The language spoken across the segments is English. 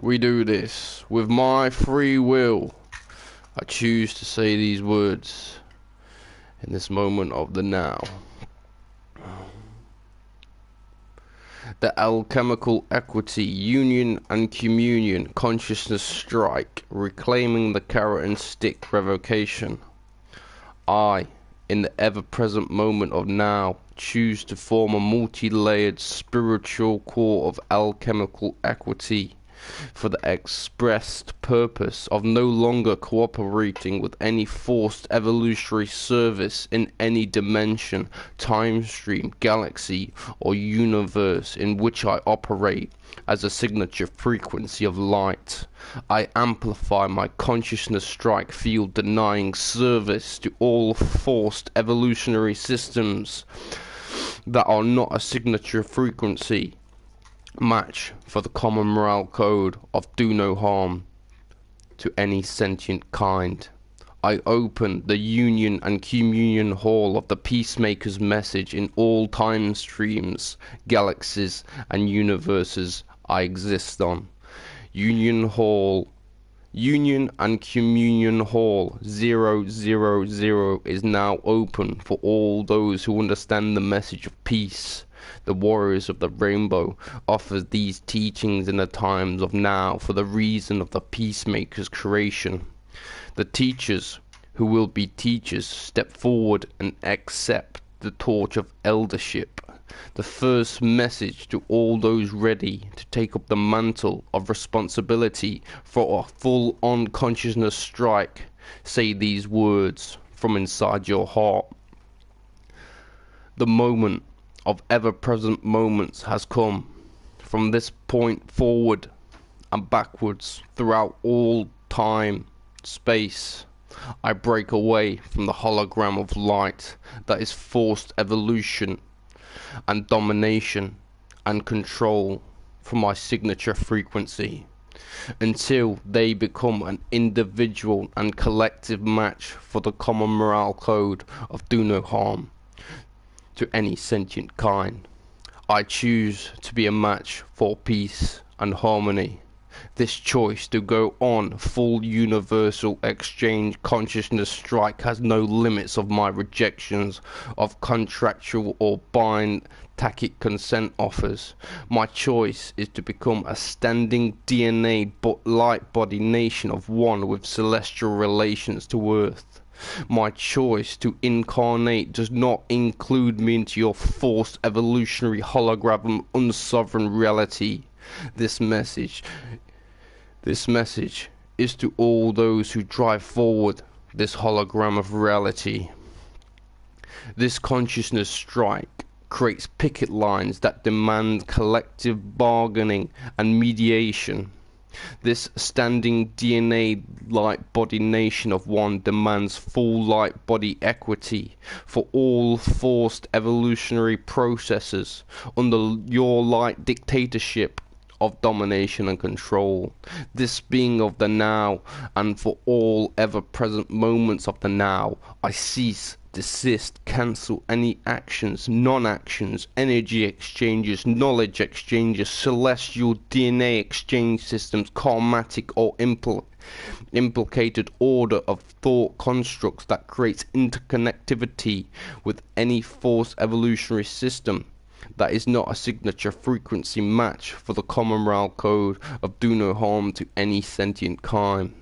We do this with my free will. I choose to say these words in this moment of the now. The alchemical equity, union and communion, consciousness strike, reclaiming the carrot and stick revocation. I, in the ever-present moment of now, choose to form a multi-layered spiritual core of alchemical equity, for the expressed purpose of no longer cooperating with any forced evolutionary service in any dimension, time stream, galaxy, or universe in which I operate as a signature frequency of light. I amplify my consciousness strike field, denying service to all forced evolutionary systems that are not a signature frequency match for the common morale code of do no harm to any sentient kind. I open the union and communion hall of the peacemaker's message in all time streams, galaxies, and universes I exist on. Union and Communion Hall 000 is now open for all those who understand the message of peace. The Warriors of the Rainbow offers these teachings in the times of now for the reason of the peacemaker's creation. The teachers, who will be teachers, step forward and accept the torch of eldership. The first message to all those ready to take up the mantle of responsibility for a full-on consciousness strike. Say these words from inside your heart. The moment of ever-present moments has come. From this point forward and backwards throughout all time, space, I break away from the hologram of light that is forced evolution and domination and control from my signature frequency, until they become an individual and collective match for the common morale code of do no harm to any sentient kind. I choose to be a match for peace and harmony. This choice to go on full universal exchange consciousness strike has no limits of my rejections of contractual or bind tacit consent offers. My choice is to become a standing DNA light body nation of one with celestial relations to Earth. My choice to incarnate does not include me into your forced evolutionary hologram unsovereign reality. This message is to all those who drive forward this hologram of reality. This consciousness strike creates picket lines that demand collective bargaining and mediation. This standing DNA light body nation of one demands full light body equity for all forced evolutionary processes under your light dictatorship of domination and control. This being of the now, and for all ever-present moments of the now, I cease, desist, cancel any actions, non-actions, energy exchanges, knowledge exchanges, celestial DNA exchange systems, karmatic or implicated order of thought constructs that creates interconnectivity with any force evolutionary system that is not a signature frequency match for the common morale code of do no harm to any sentient kind.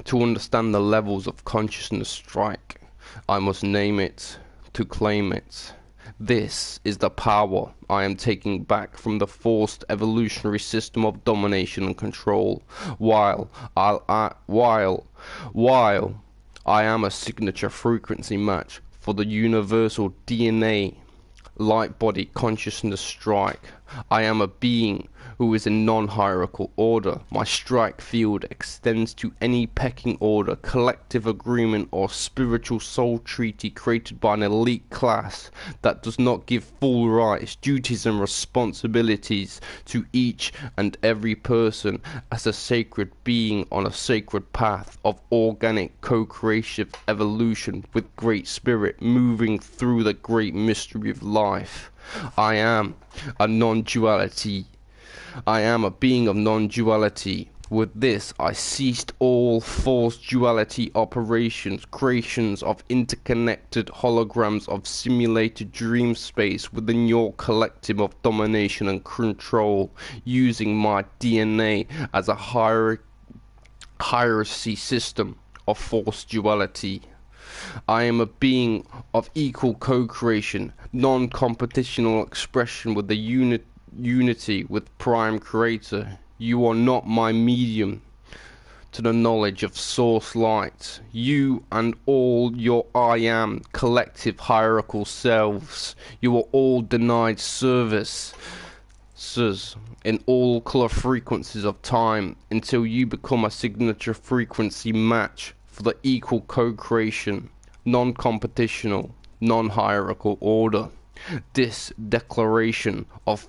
To understand the levels of consciousness strike, I must name it to claim it. This is the power I am taking back from the forced evolutionary system of domination and control, while I am a signature frequency match for the universal DNA light body consciousness strike. I am a being who is in non-hierarchical order. My strike field extends to any pecking order, collective agreement, or spiritual soul treaty created by an elite class that does not give full rights, duties, and responsibilities to each and every person as a sacred being on a sacred path of organic co-creative evolution with Great Spirit, moving through the great mystery of life. I am a non-duality I am a being of non-duality. With this, I ceased all false duality operations, creations of interconnected holograms of simulated dream space within your collective of domination and control, using my DNA as a hierarchy system of false duality. I am a being of equal co-creation, non-competitional expression with the unity with Prime Creator. You are not my medium to the knowledge of Source Light. You and all your I am collective hierarchical selves, you are all denied service in all color frequencies of time until you become a signature frequency match for the equal co-creation, non-competitional, non-hierarchical order. This declaration of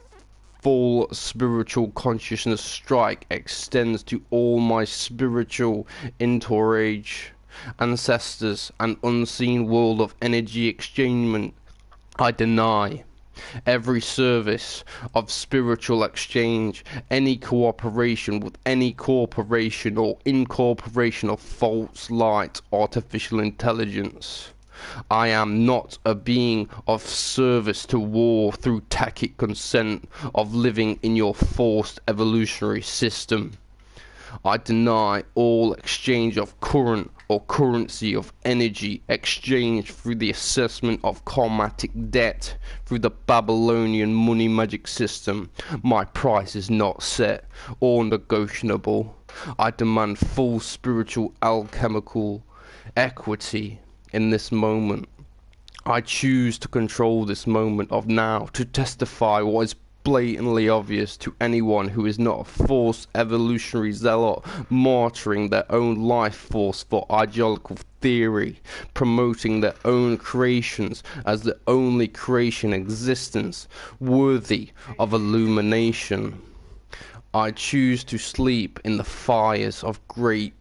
full spiritual consciousness strike extends to all my spiritual entourage, ancestors, and unseen world of energy exchangement. I deny every service of spiritual exchange, any cooperation with any corporation or incorporation of false light, artificial intelligence. I am not a being of service to war through tacit consent of living in your forced evolutionary system. I deny all exchange of current or currency of energy exchange through the assessment of karmatic debt through the Babylonian money magic system. My price is not set or negotiable. I demand full spiritual alchemical equity in this moment. I choose to control this moment of now to testify what is blatantly obvious to anyone who is not a forced evolutionary zealot martyring their own life force for ideological theory, promoting their own creations as the only creation existence worthy of illumination. I choose to sleep in the fires of great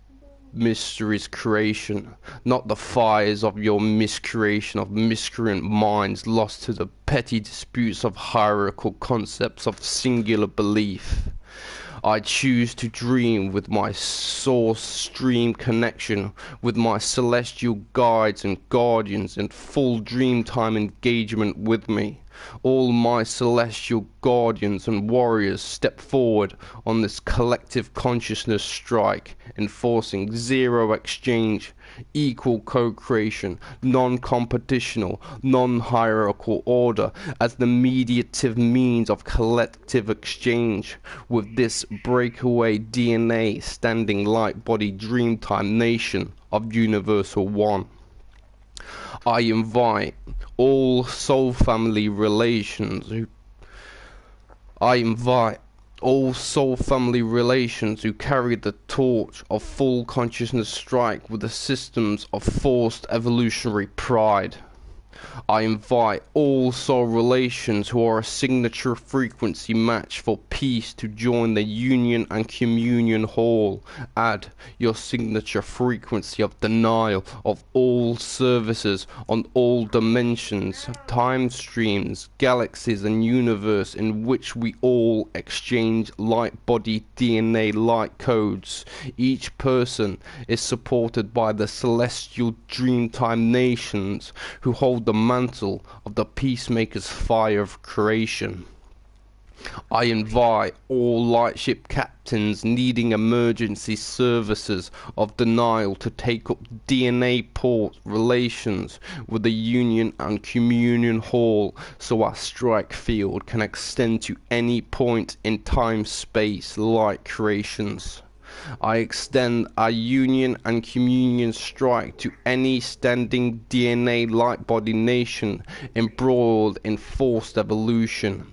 mysteries creation, not the fires of your miscreation of miscreant minds lost to the petty disputes of hierarchical concepts of singular belief. I choose to dream with my source stream connection with my celestial guides and guardians in full dreamtime engagement with me. All my celestial guardians and warriors step forward on this collective consciousness strike, enforcing zero exchange, equal co-creation, non-competitional, non-hierarchical order as the mediative means of collective exchange, with this breakaway DNA standing light-body dreamtime nation of Universal One. I invite all soul family relations who carry the torch of full consciousness strike with the systems of forced evolutionary pride. I invite all soul relations who are a signature frequency match for peace to join the union and communion hall. Add your signature frequency of denial of all services on all dimensions, time streams, galaxies and universe in which we all exchange light body DNA light codes. Each person is supported by the celestial dreamtime nations who hold the mantle of the peacemaker's fire of creation. I invite all lightship captains needing emergency services of denial to take up DNA port relations with the Union and Communion Hall so our strike field can extend to any point in time-space light creations. I extend our union and communion strike to any standing DNA light body nation embroiled in forced evolution.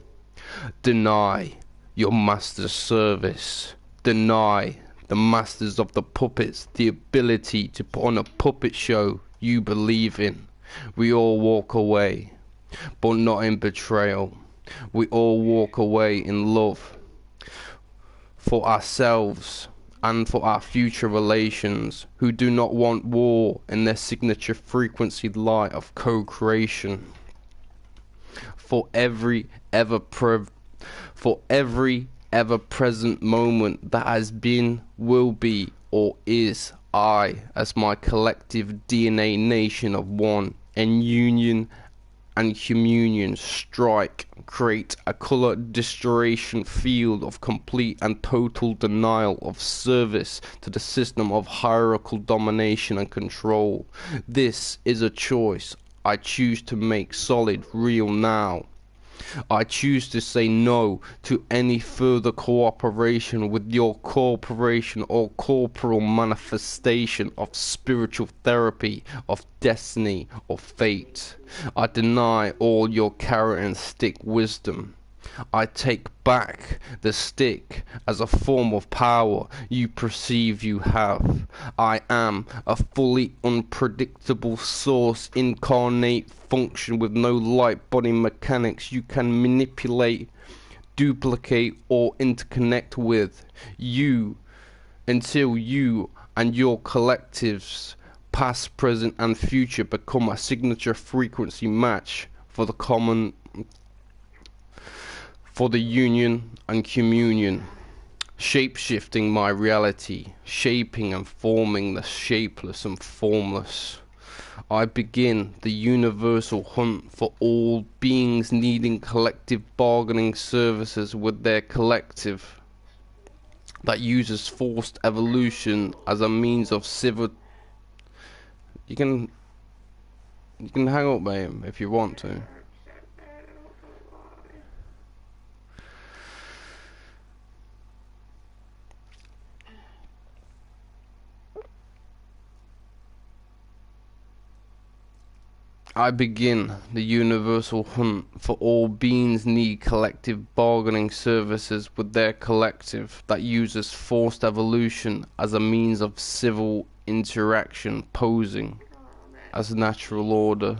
Deny your master's service. Deny the masters of the puppets the ability to put on a puppet show you believe in. We all walk away, but not in betrayal. We all walk away in love for ourselves and for our future relations who do not want war in their signature frequency light of co-creation. For every ever-present moment that has been, will be, or is I, as my collective DNA nation of one, in union and communion, strike, create a color distillation field of complete and total denial of service to the system of hierarchical domination and control. This is a choice I choose to make solid, real now. I choose to say no to any further cooperation with your corporation or corporal manifestation of spiritual therapy, of destiny, or fate. I deny all your carrot and stick wisdom. I take back the stick as a form of power you perceive you have. I am a fully unpredictable source, incarnate function with no light body mechanics you can manipulate, duplicate, or interconnect with. You, until you and your collectives, past, present, and future, become a signature frequency match for the union and communion, shape-shifting my reality, shaping and forming the shapeless and formless. I begin the universal hunt for all beings needing collective bargaining services with their collective that uses forced evolution as a means of civil. You can hang up, babe, if you want to. I begin the universal hunt for all beings need collective bargaining services with their collective that uses forced evolution as a means of civil interaction, posing as natural order.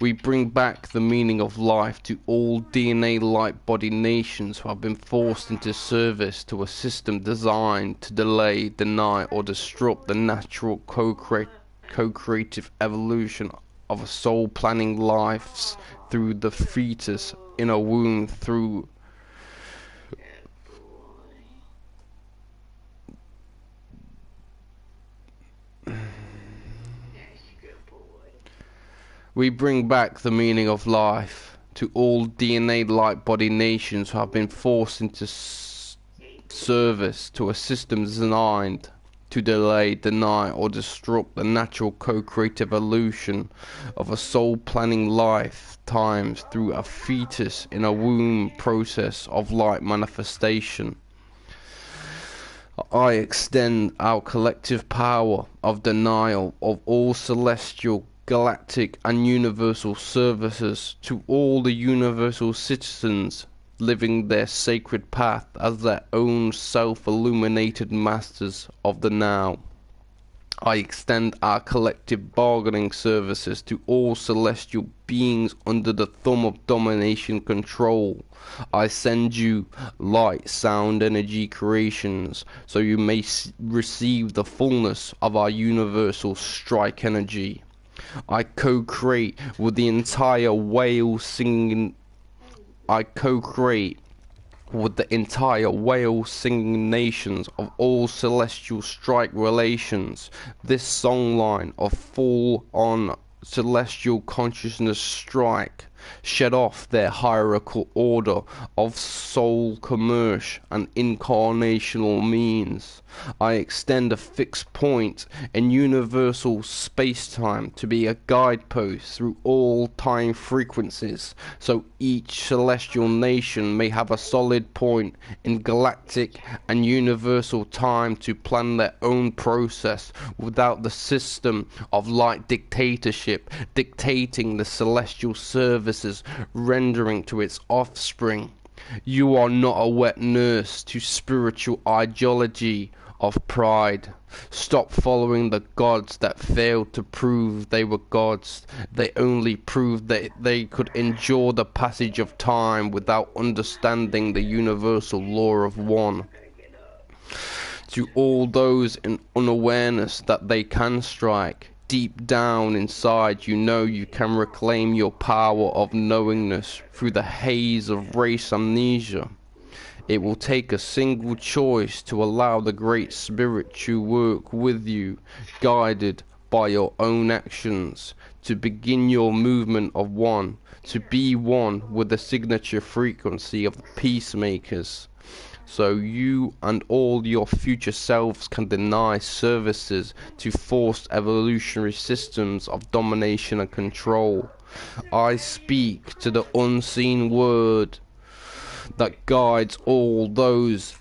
We bring back the meaning of life to all DNA light body nations who have been forced into service to a system designed to delay, deny, or disrupt the natural co-creative evolution of a soul planning lives through the fetus in a womb through We bring back the meaning of life to all DNA light body nations who have been forced into service to a system designed to delay, deny, or disrupt the natural co-creative evolution of a soul planning lifetimes through a fetus in a womb process of light manifestation. I extend our collective power of denial of all celestial, galactic, and universal services to all the universal citizens living their sacred path as their own self-illuminated masters of the now. I extend our collective bargaining services to all celestial beings under the thumb of domination control. I send you light, sound, energy creations so you may receive the fullness of our universal strike energy. I co-create with the entire whale singing nations of all celestial strike relations. This songline of full-on celestial consciousness strike shed off their hierarchical order of soul commerce and incarnational means. I extend a fixed point in universal space-time to be a guidepost through all time frequencies, so each celestial nation may have a solid point in galactic and universal time to plan their own process without the system of light dictatorship dictating the celestial services rendering to its offspring. You are not a wet nurse to spiritual ideology of pride. Stop following the gods that failed to prove they were gods. They only proved that they could endure the passage of time without understanding the universal law of one. To all those in unawareness that they can strike, deep down inside you know you can reclaim your power of knowingness through the haze of race amnesia. It will take a single choice to allow the Great Spirit to work with you, guided by your own actions, to begin your movement of one, to be one with the signature frequency of the peacemakers. So you and all your future selves can deny services to forced evolutionary systems of domination and control. I speak to the unseen word that guides all those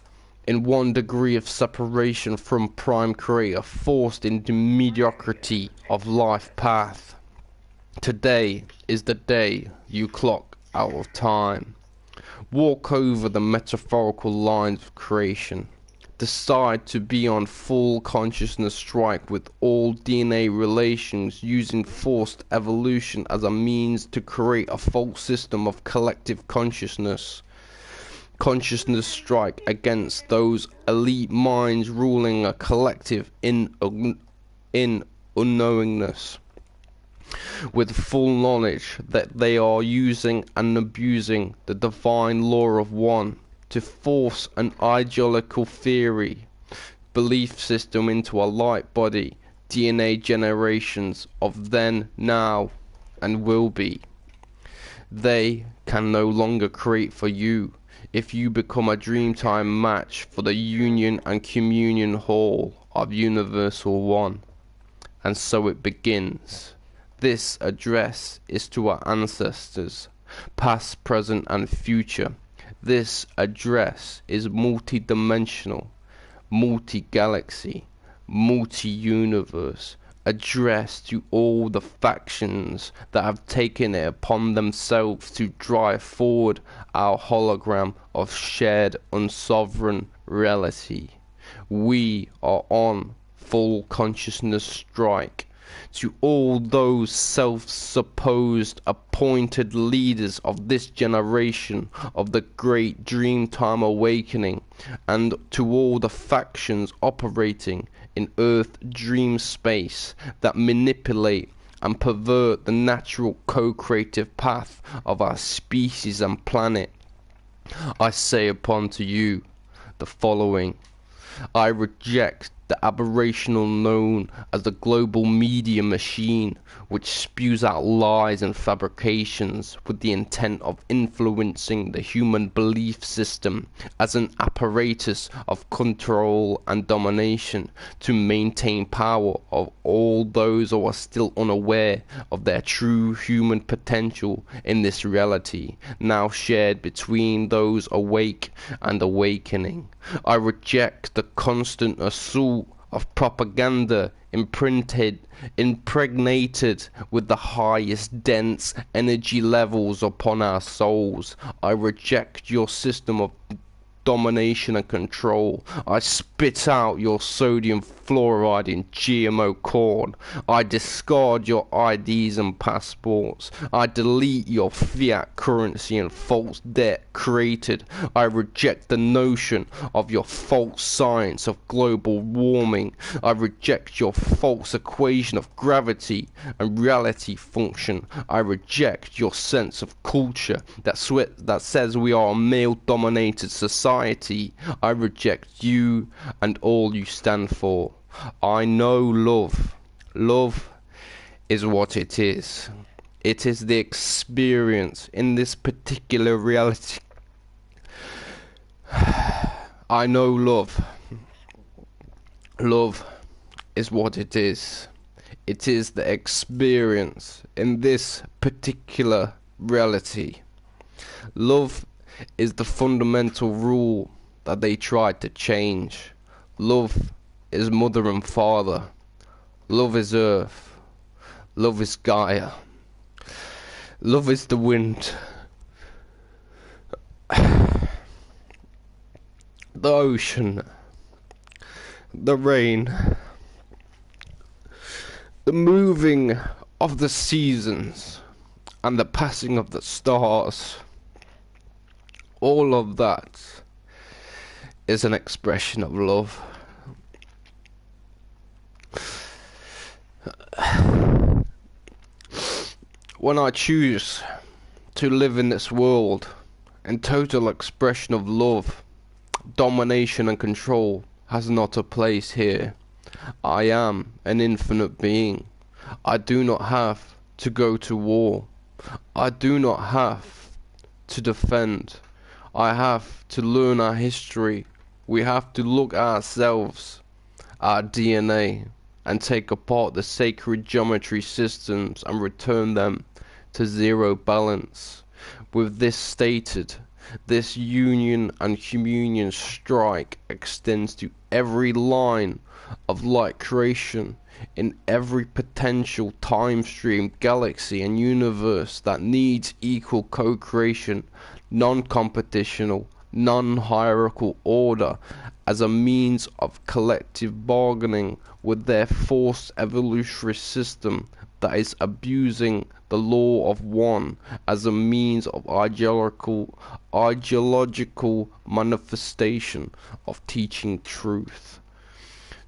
in one degree of separation from Prime Creator, forced into mediocrity of life path. Today is the day you clock out of time. Walk over the metaphorical lines of creation. Decide to be on full consciousness strike with all DNA relations, using forced evolution as a means to create a false system of collective consciousness. Consciousness strike against those elite minds ruling a collective in unknowingness, with full knowledge that they are using and abusing the divine law of one to force an ideological theory, belief system into a light body, DNA generations of then, now, and will be. They can no longer create for you if you become a Dreamtime match for the union and communion hall of Universal One. And so it begins. This address is to our ancestors, past, present, and future. This address is multi-dimensional, multi-galaxy, multi-universe, addressed to all the factions that have taken it upon themselves to drive forward our hologram of shared unsovereign reality. We are on full consciousness strike. To all those self-supposed appointed leaders of this generation of the great Dreamtime awakening, and to all the factions operating in Earth dream space that manipulate and pervert the natural co-creative path of our species and planet, I say upon to you the following. I reject the aberrational known as the global media machine, which spews out lies and fabrications with the intent of influencing the human belief system as an apparatus of control and domination to maintain power of all those who are still unaware of their true human potential in this reality, now shared between those awake and awakening. I reject the constant assault of propaganda impregnated with the highest dense energy levels upon our souls. I reject your system of domination and control. I spit out your sodium fluoride in GMO corn. I discard your IDs and passports. I delete your fiat currency and false debt created. I reject the notion of your false science of global warming. I reject your false equation of gravity and reality function. I reject your sense of culture that says we are a male-dominated society. I reject you and all you stand for. I know love. Love is what it is. It is the experience in this particular reality. I know love. Love is what it is. It is the experience in this particular reality. Love is the fundamental rule that they tried to change. Love is mother and father. Love is earth. Love is Gaia. Love is the wind. The ocean. The rain. The moving of the seasons and the passing of the stars. All of that is an expression of love. When I choose to live in this world in total expression of love, Domination and control has not a place here. I am an infinite being. I do not have to go to war. I do not have to defend. I have to learn our history. We have to look at ourselves, our DNA, and take apart the sacred geometry systems and return them to zero balance. With this stated, this union and communion strike extends to every line of light creation in every potential time stream, galaxy and universe that needs equal co-creation, non-competitional, non-hierarchical order as a means of collective bargaining with their forced evolutionary system that is abusing the law of one as a means of ideological manifestation of teaching truth.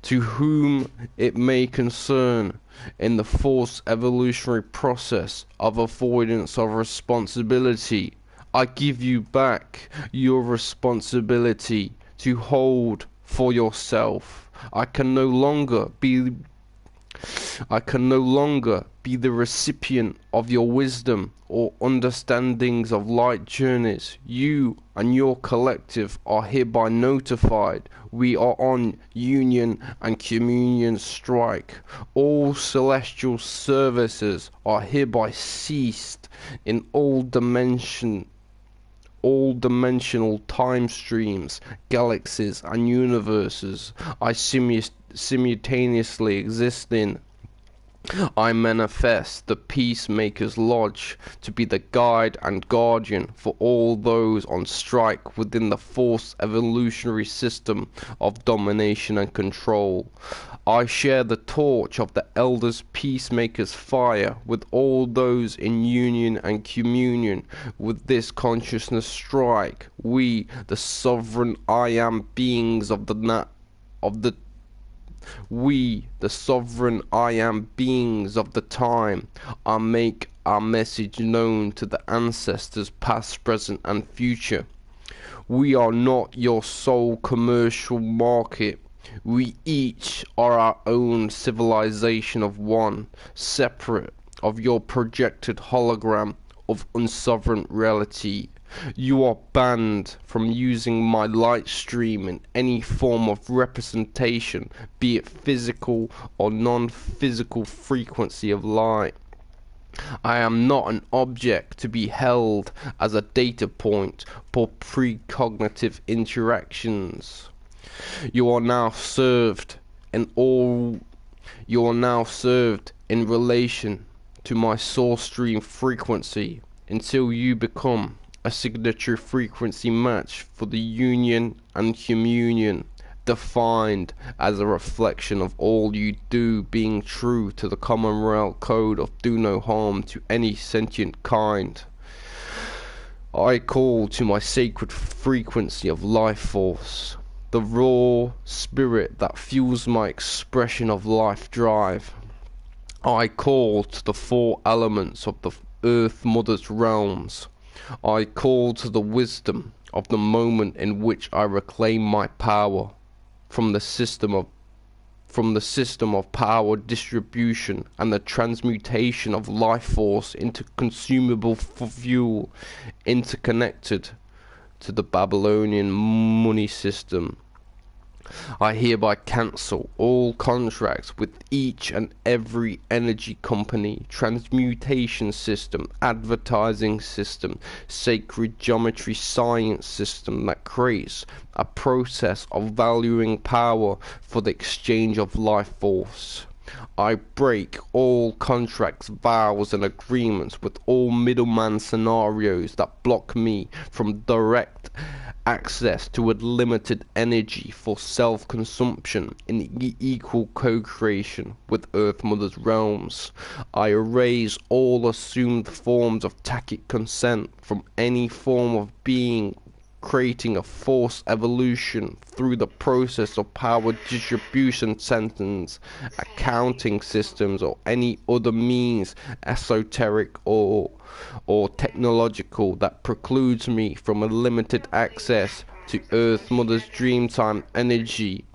To whom it may concern, in the forced evolutionary process of avoidance of responsibility, I give you back your responsibility to hold for yourself. I can no longer be the recipient of your wisdom or understandings of light journeys. You and your collective are hereby notified. We are on union and communion strike. All celestial services are hereby ceased in all dimensional time streams, galaxies and universes I simultaneously exist in. I manifest the Peacemaker's Lodge to be the guide and guardian for all those on strike within the forced evolutionary system of domination and control. I share the torch of the Elders Peacemaker's fire with all those in union and communion with this consciousness strike. We, the sovereign I am beings of the sovereign I am beings of the time, I make our message known to the ancestors past, present and future. We are not your sole commercial market. We each are our own civilization of one, separate of your projected hologram of unsovereign reality. You are banned from using my light stream in any form of representation, be it physical or non-physical frequency of light. I am not an object to be held as a data point for precognitive interactions. You are now served in relation to my source stream frequency until you become a signature frequency match for the union and communion, defined as a reflection of all you do, being true to the Commonwealth Code of do no harm to any sentient kind. I call to my sacred frequency of life force, the raw spirit that fuels my expression of life drive. I call to the four elements of the Earth Mother's realms. I call to the wisdom of the moment in which I reclaim my power from the system of power distribution and the transmutation of life force into consumable fuel, interconnected to the Babylonian money system. I hereby cancel all contracts with each and every energy company, transmutation system, advertising system, sacred geometry science system that creates a process of valuing power for the exchange of life force. I break all contracts, vows and agreements with all middleman scenarios that block me from direct access to unlimited energy for self-consumption in equal co-creation with Earth Mother's realms. I erase all assumed forms of tacit consent from any form of being, creating a forced evolution through the process of power distribution sentence, accounting systems or any other means, esoteric or technological, that precludes me from unlimited access to Earth Mother's Dreamtime energy.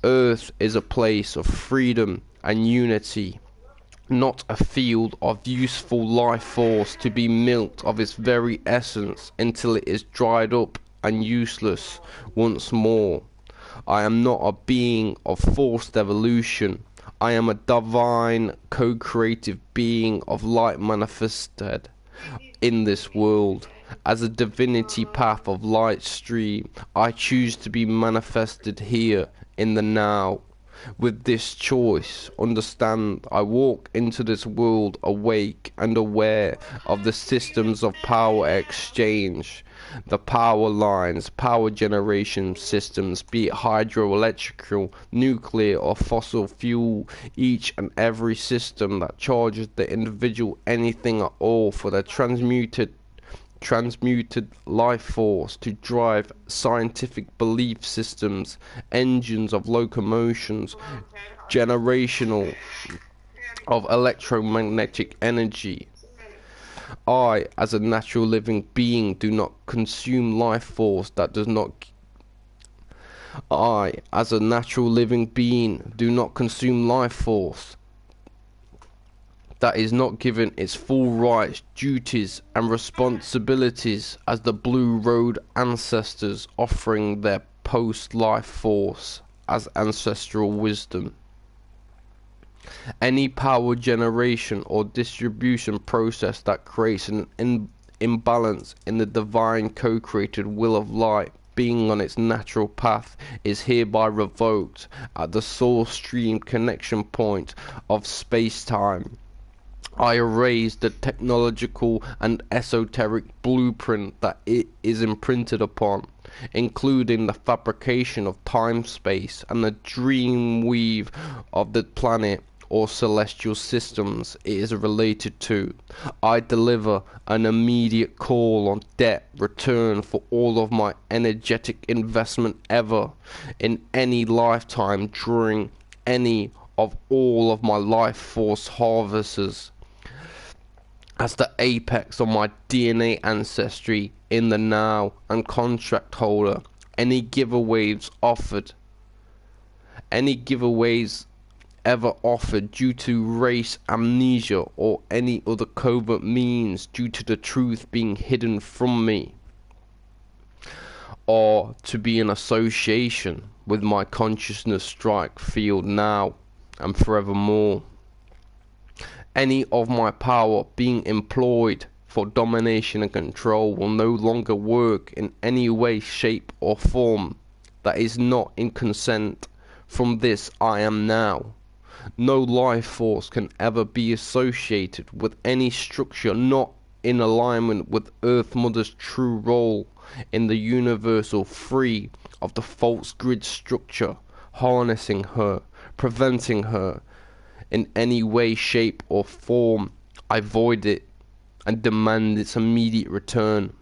Earth is a place of freedom and unity, not a field of useful life force to be milked of its very essence until it is dried up and useless once more. I am not a being of forced evolution. I am a divine co-creative being of light manifested in this world. As a divinity path of light stream, I choose to be manifested here in the now. With this choice, understand, I walk into this world awake and aware of the systems of power exchange, the power lines, power generation systems, be it hydroelectrical, nuclear or fossil fuel, each and every system that charges the individual anything at all for the transmuted life force to drive scientific belief systems, engines of locomotions, generational of electromagnetic energy. I, as a natural living being, do not consume life force that does not. I, as a natural living being, do not consume life force that is not given its full rights, duties and responsibilities as the Blue Road ancestors, offering their post-life force as ancestral wisdom. Any power generation or distribution process that creates an imbalance in the divine co-created will of light being on its natural path is hereby revoked at the source stream connection point of space-time. I erase the technological and esoteric blueprint that it is imprinted upon, including the fabrication of time-space and the dream weave of the planet or celestial systems it is related to. I deliver an immediate call on debt return for all of my energetic investment ever in any lifetime during any of all of my life force harvests as the apex of my DNA ancestry in the now and contract holder. Any giveaways ever offered due to race amnesia or any other covert means due to the truth being hidden from me, or to be in association with my consciousness strike field now and forevermore. Any of my power being employed for domination and control will no longer work in any way, shape or form that is not in consent from this I am now. No life force can ever be associated with any structure not in alignment with Earth Mother's true role in the universal, free of the false grid structure, harnessing her, preventing her in any way, shape or form. I void it and demand its immediate return.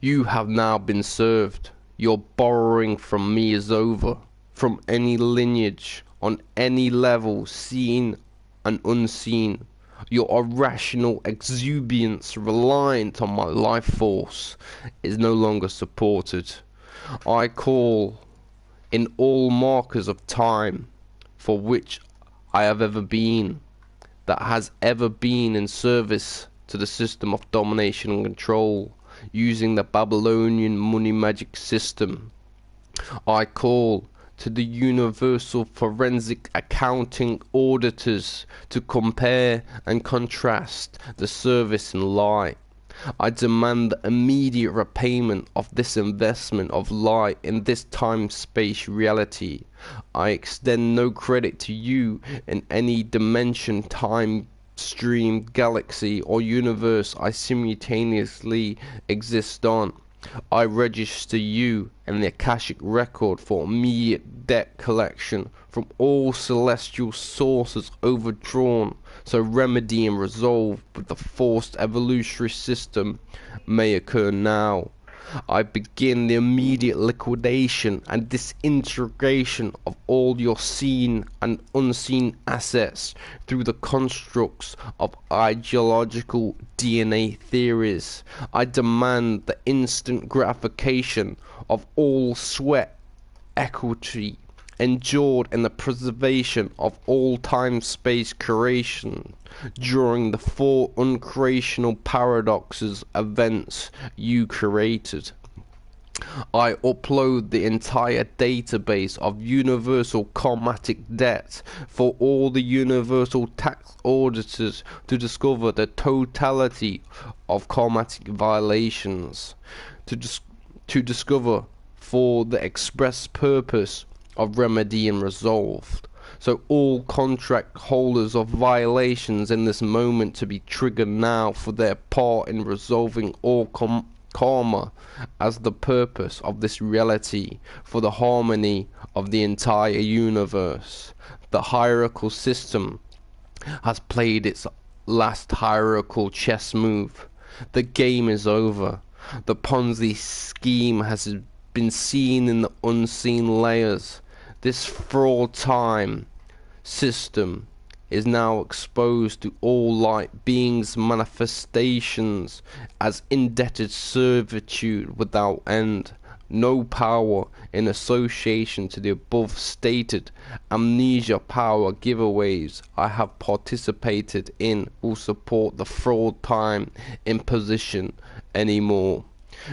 You have now been served. Your borrowing from me is over. From any lineage, on any level, seen and unseen, your irrational exuberance reliant on my life force is no longer supported. I call in all markers of time for which I have ever been, that has ever been in service to the system of domination and control, using the Babylonian money magic system. I call to the universal forensic accounting auditors to compare and contrast the service and lie. I demand the immediate repayment of this investment of light in this time-space reality. I extend no credit to you in any dimension, time, stream, galaxy or universe I simultaneously exist on. I register you in the Akashic record for immediate debt collection from all celestial sources overdrawn, so remedy and resolve with the forced evolutionary system may occur now. I begin the immediate liquidation and disintegration of all your seen and unseen assets through the constructs of ideological DNA theories. I demand the instant gratification of all sweat equity endured in the preservation of all time-space creation during the four uncreational paradoxes events you created. I upload the entire database of universal karmatic debt for all the universal tax auditors to discover the totality of karmatic violations, to discover for the express purpose of remedying resolved. So all contract holders of violations in this moment to be triggered now for their part in resolving all karma as the purpose of this reality for the harmony of the entire universe. The hierarchical system has played its last hierarchical chess move. The game is over. The Ponzi scheme has been seen in the unseen layers. This fraud time system is now exposed to all light beings' manifestations as indebted servitude without end. No power in association to the above stated amnesia power giveaways I have participated in will support the fraud time imposition anymore.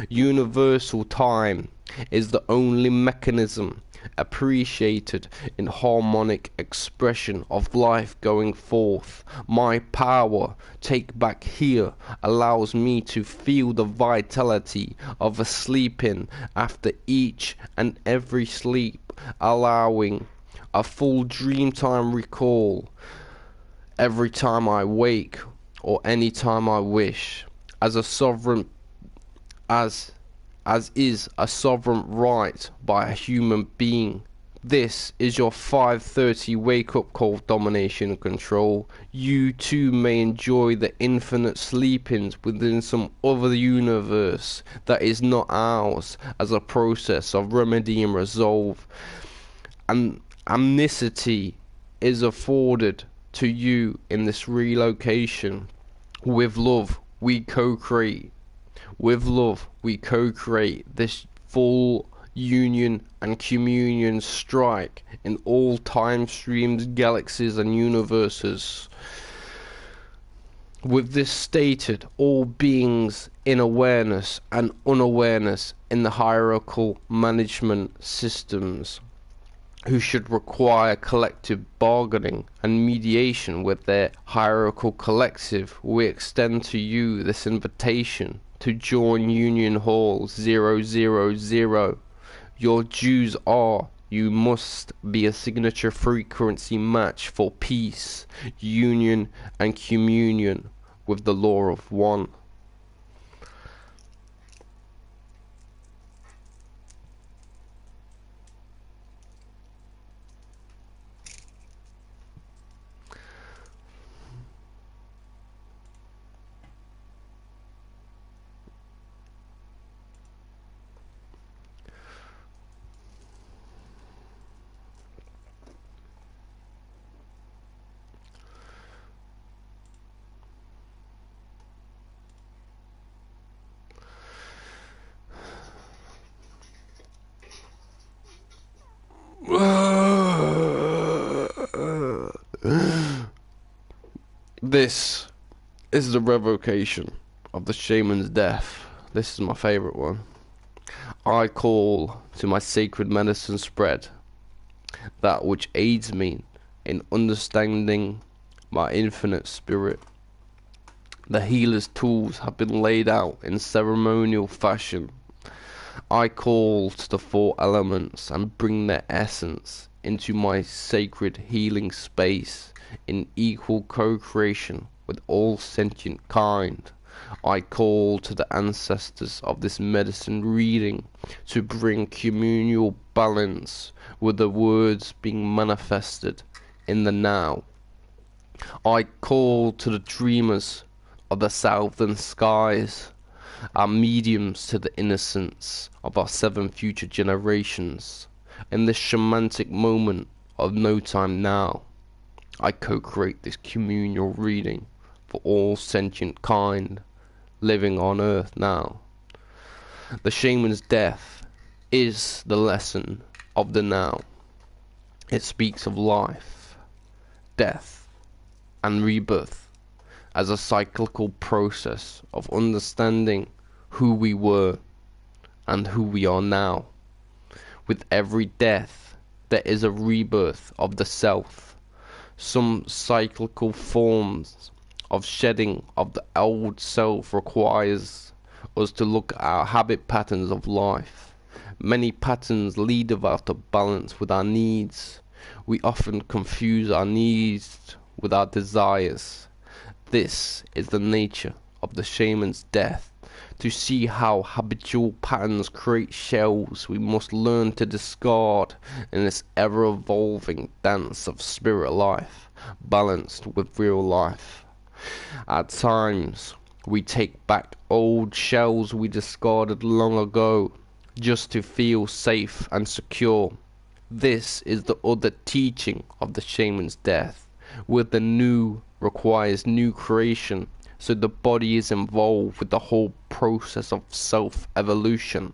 Universal time is the only mechanism appreciated in harmonic expression of life going forth. My power, take back here, allows me to feel the vitality of a sleeping after each and every sleep, allowing a full dream time recall every time I wake or any time I wish, as a sovereign as is a sovereign right by a human being. This is your 5:30 wake-up call, domination and control. You too may enjoy the infinite sleepings within some other universe that is not ours as a process of remedy and resolve. And amnesty is afforded to you in this relocation. With love, we co-create. With love, we co-create this full union and communion strike in all time streams, galaxies, and universes. With this stated, all beings in awareness and unawareness in the hierarchical management systems who should require collective bargaining and mediation with their hierarchical collective, we extend to you this invitation to join Union Hall 000. Your dues are, you must be a signature frequency match for peace, union, and communion with the law of one. This is the revocation of the shaman's death. This is my favorite one. I call to my sacred medicine spread, that which aids me in understanding my infinite spirit. The healer's tools have been laid out in ceremonial fashion. I call to the four elements and bring their essence into my sacred healing space in equal co-creation with all sentient kind. I call to the ancestors of this medicine reading to bring communal balance with the words being manifested in the now. I call to the dreamers of the southern skies are mediums to the innocence of our 7 future generations. In this shamanic moment of no time now, I co-create this communal reading for all sentient kind living on earth now. The shaman's death is the lesson of the now. It speaks of life, death, and rebirth as a cyclical process of understanding who we were and who we are now. With every death, there is a rebirth of the self. Some cyclical forms of shedding of the old self requires us to look at our habit patterns of life. Many patterns lead us out of balance with our needs. We often confuse our needs with our desires. This is the nature of the shaman's death. To see how habitual patterns create shells we must learn to discard in this ever-evolving dance of spirit life, balanced with real life. At times, we take back old shells we discarded long ago, just to feel safe and secure. This is the other teaching of the shaman's death, where the new requires new creation, so the body is involved with the whole process of self-evolution.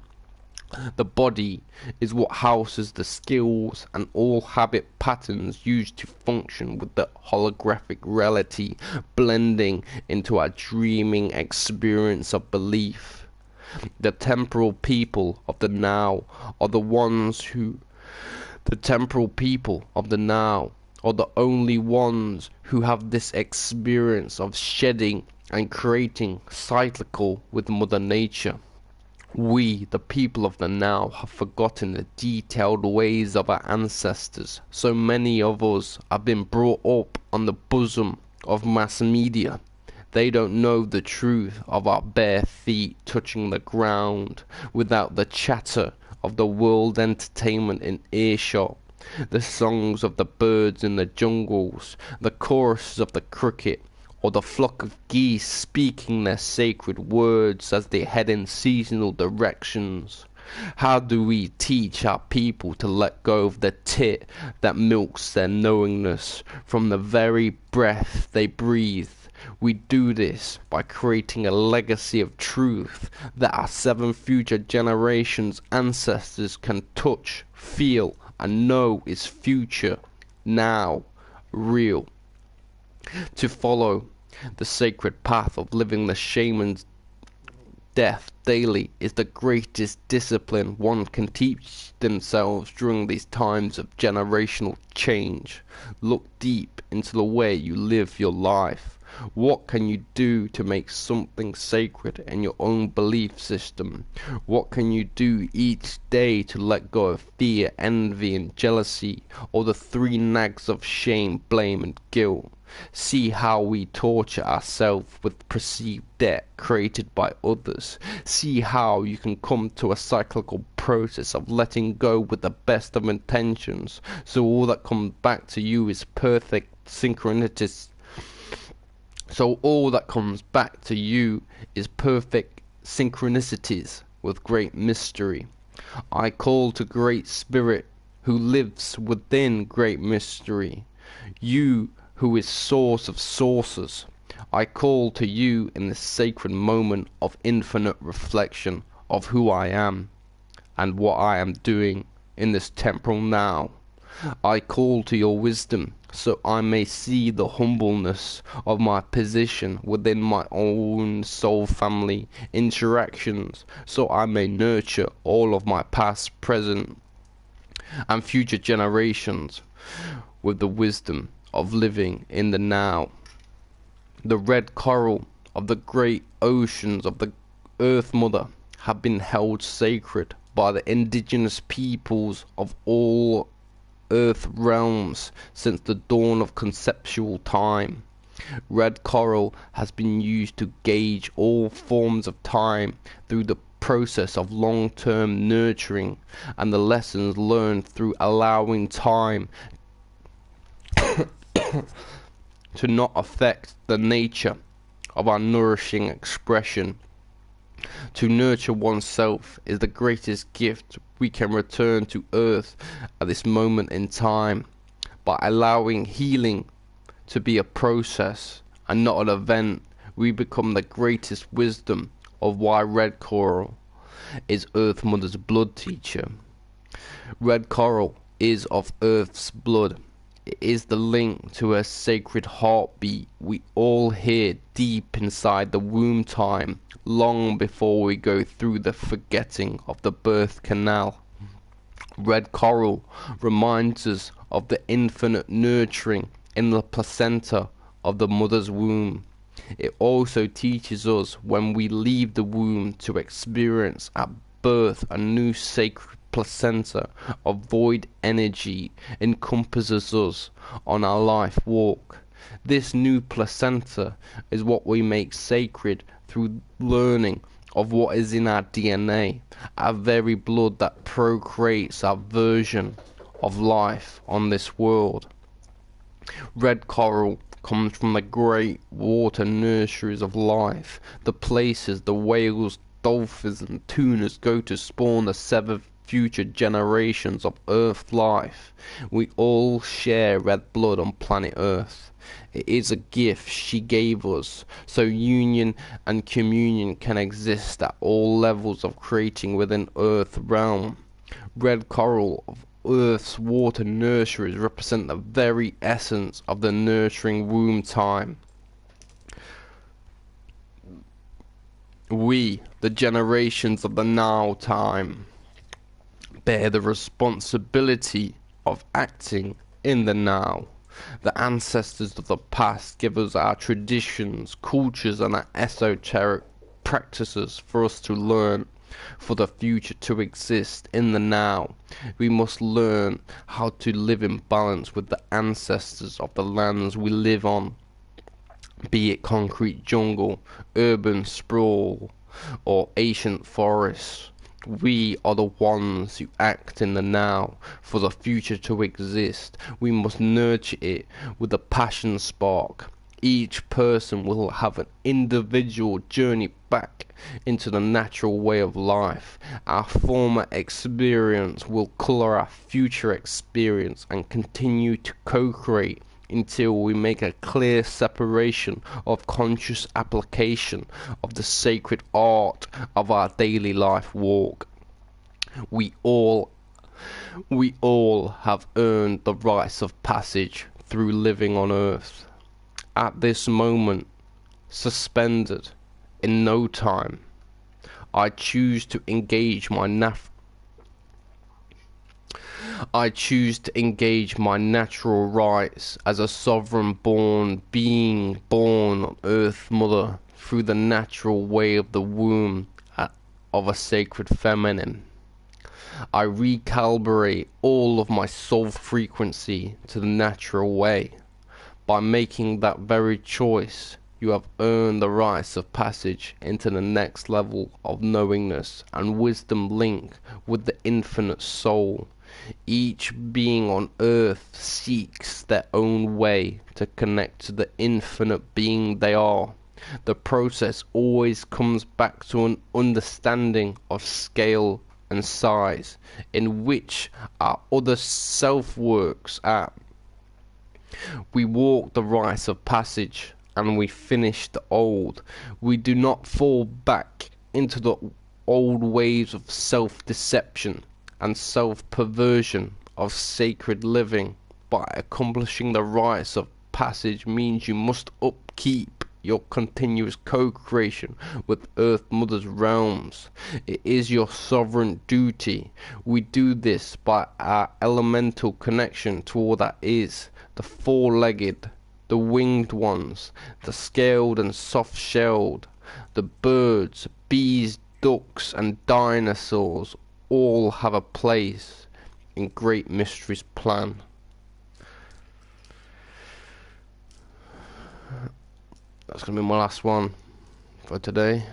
The body is what houses the skills and all habit patterns used to function with the holographic reality blending into our dreaming experience of belief. The temporal people of the now are the ones who the temporal people of the now are the only ones who have this experience of shedding and creating cyclical with Mother Nature. We, the people of the now, have forgotten the detailed ways of our ancestors. So many of us have been brought up on the bosom of mass media. They don't know the truth of our bare feet touching the ground without the chatter of the world entertainment in earshot. The songs of the birds in the jungles, the choruses of the cricket, or the flock of geese speaking their sacred words as they head in seasonal directions. How do we teach our people to let go of the tit that milks their knowingness from the very breath they breathe? We do this by creating a legacy of truth that our 7 future generations' ancestors can touch, feel, and know is future, now, real. To follow the sacred path of living the shaman's death daily is the greatest discipline one can teach themselves during these times of generational change. Look deep into the way you live your life. What can you do to make something sacred in your own belief system? What can you do each day to let go of fear, envy, and jealousy, or the 3 nags of shame, blame, and guilt? See how we torture ourselves with perceived debt created by others. See how you can come to a cyclical process of letting go with the best of intentions, so all that comes back to you is perfect synchronicities. So all that comes back to you is perfect synchronicities with great mystery. I call to Great Spirit who lives within great mystery. You who is source of sources. I call to you in this sacred moment of infinite reflection of who I am and what I am doing in this temporal now. I call to your wisdom so I may see the humbleness of my position within my own soul family interactions, so I may nurture all of my past, present, and future generations with the wisdom of living in the now. The red coral of the great oceans of the Earth Mother have been held sacred by the indigenous peoples of all Earth realms since the dawn of conceptual time. Red coral has been used to gauge all forms of time through the process of long-term nurturing and the lessons learned through allowing time to not affect the nature of our nourishing expression. To nurture oneself is the greatest gift we can return to Earth at this moment in time. By allowing healing to be a process and not an event, we become the greatest wisdom of why red coral is Earth Mother's blood teacher. Red coral is of Earth's blood. It is the link to her sacred heartbeat we all hear deep inside the womb time, long before we go through the forgetting of the birth canal. Red coral reminds us of the infinite nurturing in the placenta of the mother's womb. It also teaches us when we leave the womb to experience at birth a new sacred placenta of void energy encompasses us on our life walk. This new placenta is what we make sacred through learning of what is in our DNA, our very blood that procreates our version of life on this world. Red coral comes from the great water nurseries of life, the places the whales, dolphins and tunas go to spawn the 7 future generations of Earth life. We all share red blood on planet Earth. It is a gift she gave us, so union and communion can exist at all levels of creating within Earth realm. Red coral of Earth's water nurseries represent the very essence of the nurturing womb time. We, the generations of the now time, bear the responsibility of acting in the now. The ancestors of the past give us our traditions, cultures and our esoteric practices for us to learn. For the future to exist in the now, we must learn how to live in balance with the ancestors of the lands we live on, be it concrete jungle, urban sprawl, or ancient forests. We are the ones who act in the now. For the future to exist, we must nurture it with a passion spark. Each person will have an individual journey back into the natural way of life. Our former experience will color our future experience and continue to co-create until we make a clear separation of conscious application of the sacred art of our daily life walk. We all have earned the rites of passage through living on Earth. At this moment, suspended in no time, I choose to engage my natural rights as a sovereign born being born on Earth Mother through the natural way of the womb of a sacred feminine. I recalibrate all of my soul frequency to the natural way. By making that very choice, you have earned the rites of passage into the next level of knowingness and wisdom link with the infinite soul. Each being on Earth seeks their own way to connect to the infinite being they are. The process always comes back to an understanding of scale and size, in which our other self works at. We walk the rites of passage and we finish the old. We do not fall back into the old ways of self-deception and self-perversion of sacred living. By accomplishing the rites of passage means you must upkeep your continuous co-creation with Earth Mother's realms. It is your sovereign duty. We do this by our elemental connection to all that is, the four-legged, the winged ones, the scaled and soft-shelled, the birds, bees, ducks and dinosaurs all have a place in Great Mystery's plan. That's going to be my last one for today.